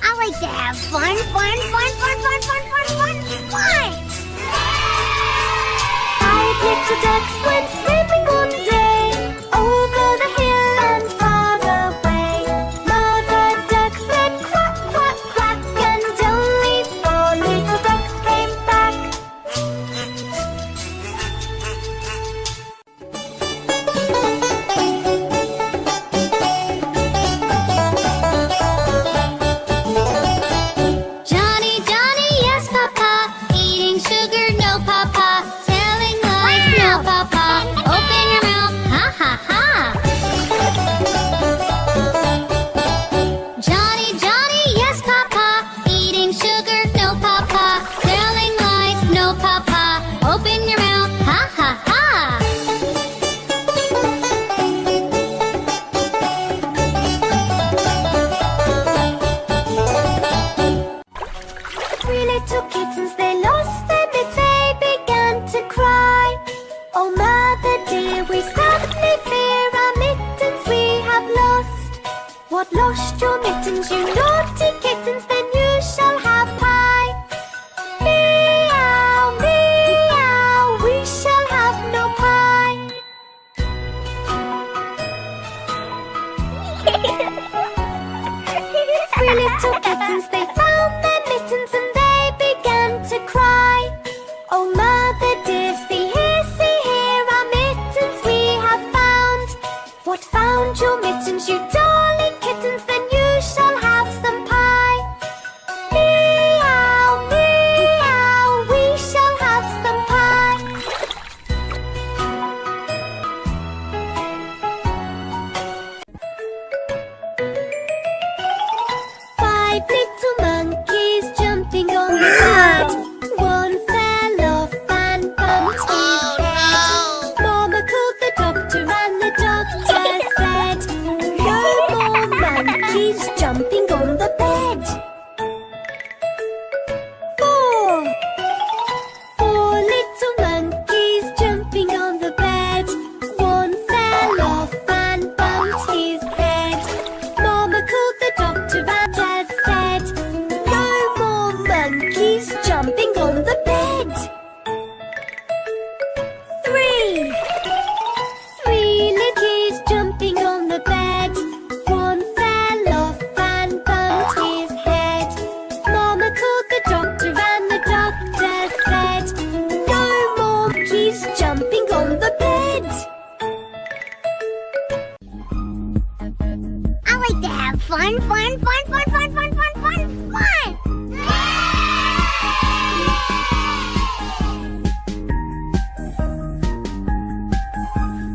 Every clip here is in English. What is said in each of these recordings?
I like to have fun. Five little ducks went swimming one day over the hill and far away. Mother duck said quack, quack, quack, and only four little ducks came back. Johnny, Johnny, yes, Papa. Eating sugar, no, Papa. Telling lies, no, Papa. Open your mouth, ha, ha, ha. Johnny, Johnny, yes, Papa. Eating sugar, no, Papa. Telling lies, no, Papa. Open your mouth, ha, ha, ha. Three little kittens, they lost their mittens, they began to cry. Oh, mother dear, we sadly fear our mittens we have lost. What, lost your mittens, you naughty kittens? Then you shall have pie. Meow, meow, we shall have no pie. Three little kittens, they found their mittens and they began to cry. Oh, mother dear, see here, our mittens we have found. What, found your mittens, you darling kittens? Then you shall have some pie. Meow, meow, we shall have some pie. Five little monkeys jumping on the bed. One fell off and bumped his head. Mama called the doctor and the doctor said, no more monkeys jumping on the bed. Four little monkeys jumping on the bed. One fell off and bumped his head. Mama called the doctor and said, no more monkeys jumping on the bed. Three little kids jumping on the bed. One fell off and bumped his head. Mama called the doctor and the doctor said, no more monkeys jumping on the bed. I like to have fun.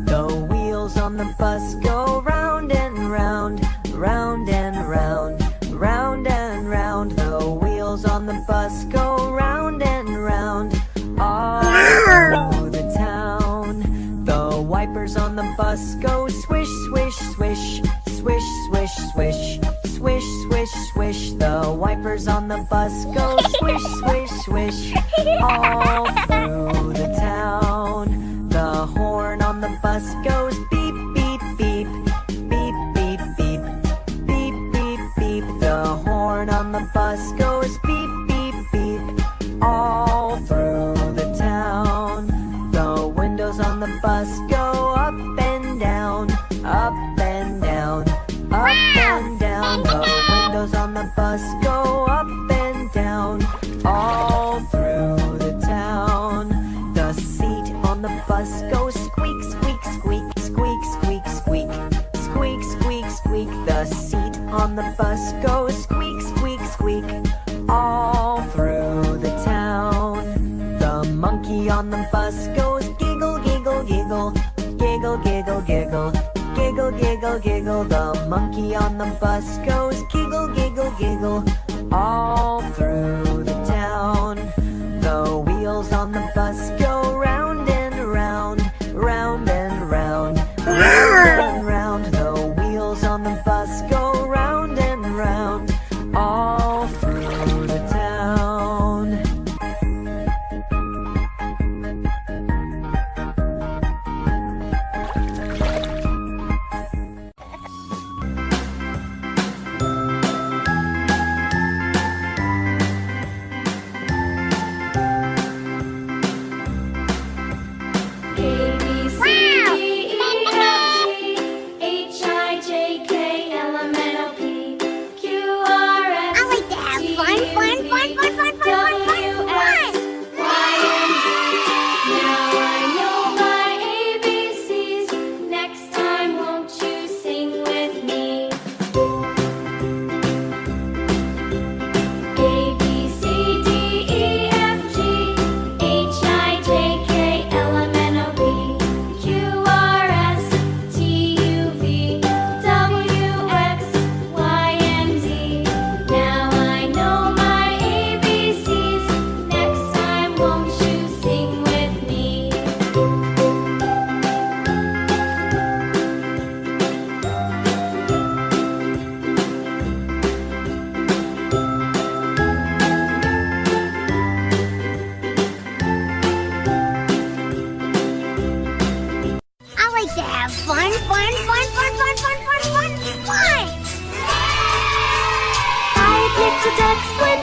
The wheels on the bus go round and round, round and round, round and round. The wheels on the bus go round and round, all through the town. The wipers on the bus go swish, swish, swish, swish, swish, swish, swish, swish, swish. The wipers on the bus go swish, swish, swish, all through the town. The horn on the bus goes beep, beep, beep, beep, beep, beep, beep, beep, beep. The horn on the bus goes beep, beep, beep, all through the town. The windows on the bus go up and down, up and down, up and down. The windows on the bus go up and down, all through the town. The seat on the bus goes squeak, squeak, squeak, squeak, squeak, squeak, squeak, squeak, squeak. The seat on the bus goes squeak, squeak, squeak, all through the town. The monkey on the bus goes giggle, giggle, giggle, giggle, giggle, giggle, giggle, giggle, giggle. The monkey on the bus goes giggle, giggle, giggle, all through the town. The wheels on the bus go round and round, round and round, round and round. The wheels on the bus go round and round, all through the town. little ducks were